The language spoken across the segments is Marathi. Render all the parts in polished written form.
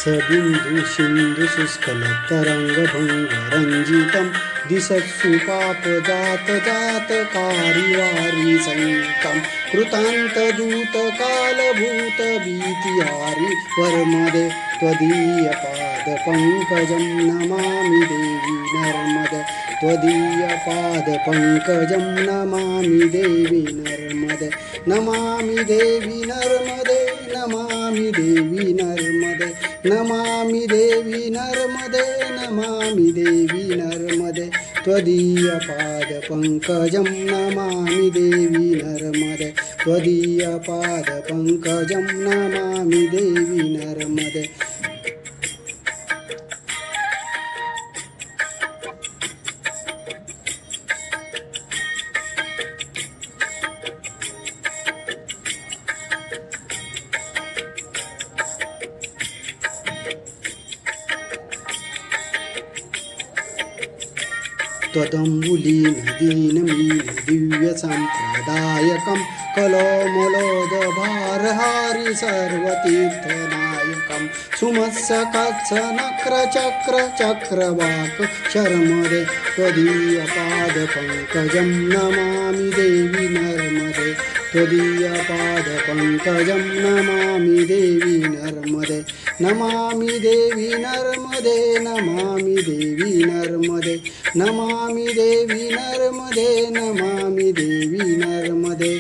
सबिन्दुसिन्धुशुष्कलतरङ्गभङ्गरञ्जितं दिशत्सु पापजातजातकारिवारि सङ्गीतं कृतान्तदूतकालभूतभीतिहारि वर्मदे त्वदीयपादपङ्कजं नमामि देवी नर्मदे त्वदीयपादपङ्कजं नमामि देवी नर्मदे नमामि देवी नर्मदे नमामि देवी नर्मदे नमामि देवी नर्मदे नमामि देवी नर्मदे त्वदीयपादपङ्कजं नमामि देवी नर्मदे त्वदीयपादपङ्कजं नमामि देवी नर्मदे त्वदम्बुलीनदीनमीनदिव्यसाम्प्रदायकं कलोमलोदभारहारि सर्वतीर्थनायकं सुमत्सकत्सनक्रचक्रचक्रवाक शर्मदे त्वदीयपादपङ्कजं नमामि देवी नर्मदे त्वदीयपादपङ्कजं नमामि देवी नर्मदे नमामि देवी नर्मदे नमामि देवी नर्मदे नमामि देवी नर्मदे नमामि देवी नर्मदे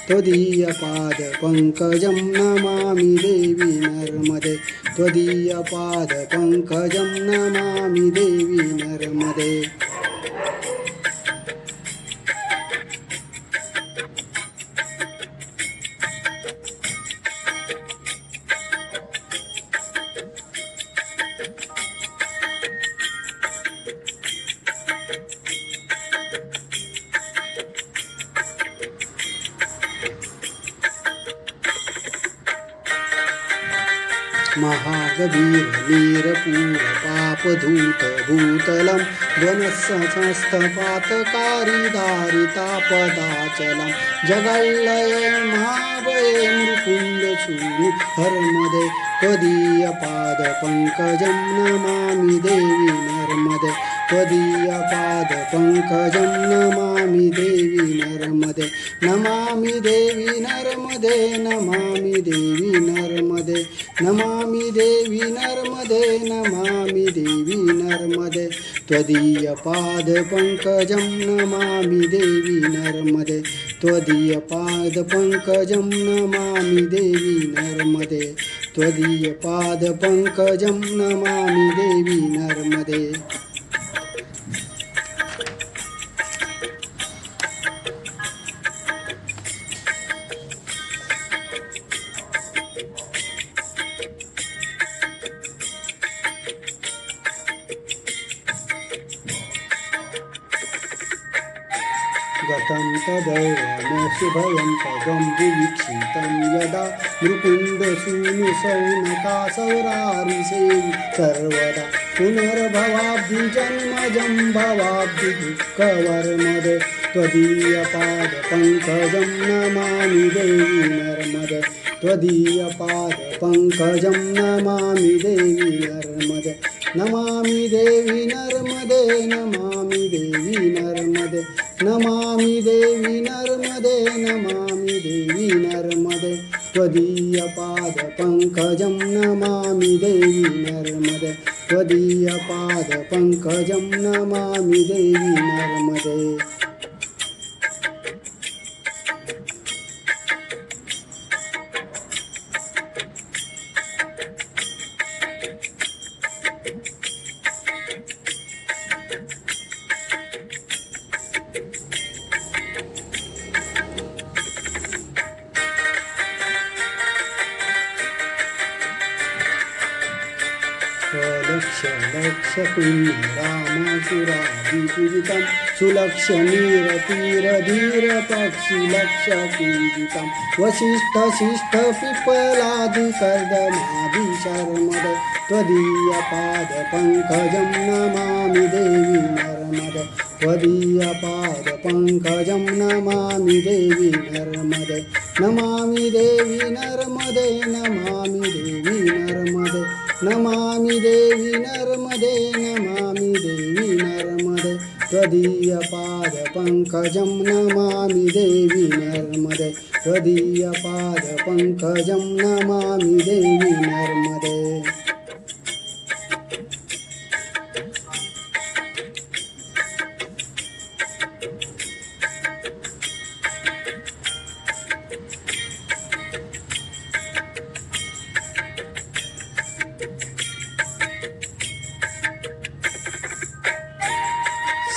त्वदीयपादपङ्कजं नमामि देवी नर्मदे त्वदीयपादपङ्कजं नमामि देवी नर्मदे महागभीरनीरपूरपापधूतभूतलं ध्वनसंस्थपातकारि दारितापदाचलं जगल्लये महाभये मृकुण्डसूनु हर्मदे त्वदीयपादपङ्कजं नमामि देवी नर्मदे त्वदीयपादपङ्कजं नमामि देवी नर्मदे नमामि देवी नर्मदे नमामि देवी नर्मदे नमामि देवी नर्मदे नमामि देवी नर्मदे त्वदीयपादपङ्कजं नमामि देवी नर्मदे त्वदीयपादपङ्कजं नमामि देवी नर्मदे त्वदीयपादपङ्कजं नमामि देवी नर्मदे गतं तदैवमशुभयं पदं विवीक्षितं यदा मृकुण्डसूनुसौनकासौरारिसेवि सर्वदा पुनर्भवाब्धिजन्मजं भवाब्धिदुःखवर्मदे त्वदीयपादपङ्कजं नमामि देवी नर्मदे त्वदीयपादपङ्कजं नमामि देवी नर्मदे नमामि देवी नर्मदे नमामि देवी नर्मदे नमामि देवी नर्मदे नमामि देवी नर्मदे त्वदीयपादपङ्कजं नमामि देवी नर्मदे त्वदीयपादपङ्कजं नमामि देवी नर्मदे लक्ष्यपुण्यरामासुरादिपूजितं सुलक्ष्यनीरतीरधीरपक्षिलक्ष्यपूजितं वसिष्ठशिष्ठपिप्पलादिकर्दमादिशर्मदे त्वदीयपादपङ्कजं नमामि देवी नर्मदे त्वदीयपादपङ्कजं नमामि देवी नर्मदे नमामि देवी नर्मदे नमामि देवी नर्मदे नमामि देवी नर्मदे नमामि देवी नर्मदे त्वदीयपादपङ्कजं नमामि देवी नर्मदे त्वदीयपादपङ्कजं नमामि देवी नर्मदे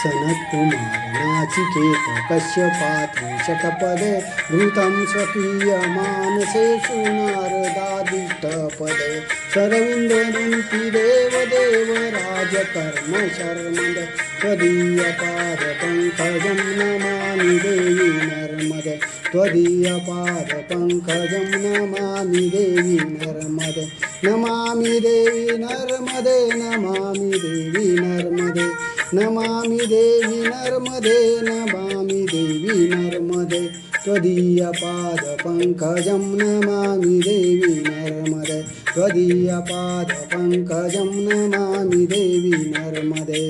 सनत्कुमार नाचिकेत कश्यपाति शतपदे घृतं स्वकीयमानसेषु नारदादिष्टपदे शरविन्दनुन्ति देवदेव राजकर्म शर्मद त्वदीयपादपङ्कजं नमामि देवी नर्मदे त्वदीयपादपङ्कजं नमामि देवी नर्मदे नमामि देवी नर्मदे नमामि देवी नर्मदे नमामि देवी नर्मदे नमामि देवी नर्मदे त्वदीयपादपङ्कजं नमामि देवी नर्मदे त्वदीयपादपङ्कजं नमामि देवी नर्मदे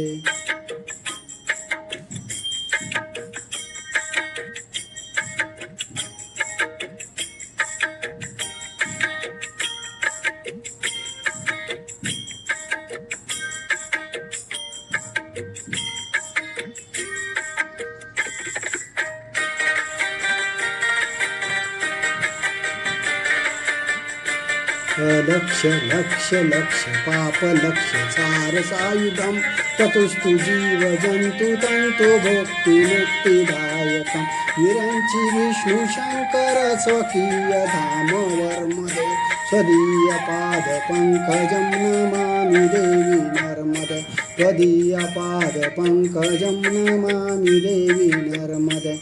लक्ष लक्ष लक्ष पाप लक्ष सारसायुधं ततुस्तु जीव जंतु तंतो भक्ति मुक्तिदायकं विरंची विष्णु शंकर स्वकीय धाम वर्मदे त्वदीयपादपङ्कजं नमामि देवी नर्मदे त्वदीयपादपङ्कजं नमामि देवी नर्मदे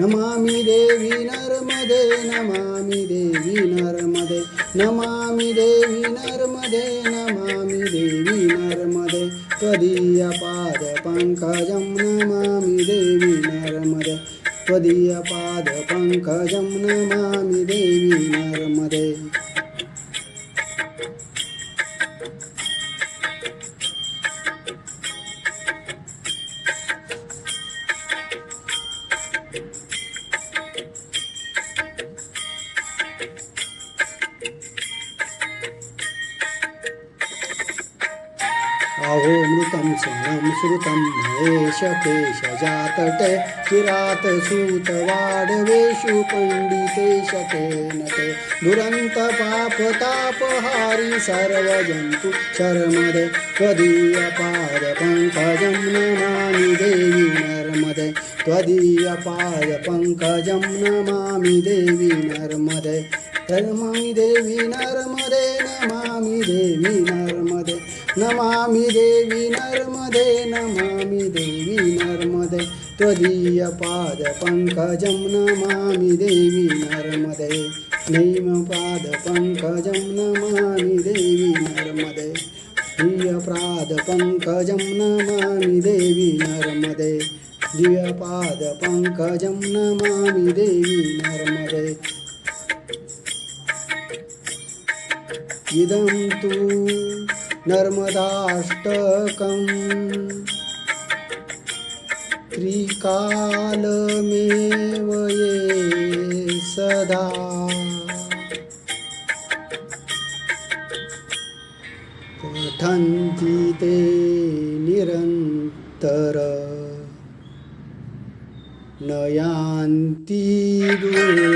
नमामि देवी नर्मदे नमामि देवी नर्मदे नमामि देवी नर्मदे नमामि देवी नर्मदे त्वदीयपादपङ्कजं नमामि देवी नर्मदे त्वदीयपादपङ्कजं नमामि देवी नर्मदे अहो मृतं स्वर्णं श्रुतं महेश केशजातटे चिरात सूतवाडवेषु पण्डितेश नटे दुरन्त पापतापहारी सर्वजन्तु शर्मदे त्वदीयपादपङ्कजं नमामि देवी नर्मदे त्वदीयपादपङ्कजं नमामि देवी नर्मदे नमामि देवी नर्मदे नमामि देवी नर्मदे नमामि देवी नर्मदे नमामि देवी नर्मदे त्वदीयपादपङ्कजं नमामि देवी नर्मदे नैमपादपङ्कजं नमामि देवी नर्मदे दिव्यपादपङ्कजं नमामि देवी नर्मदे दिव्यपादपङ्कजं नमामि देवी नर्मदे इदं तु नर्मदाष्टकम् त्रिकालमेव ये सदा पठन्ति ते निरन्तर न यान्ति दुर्गतिम्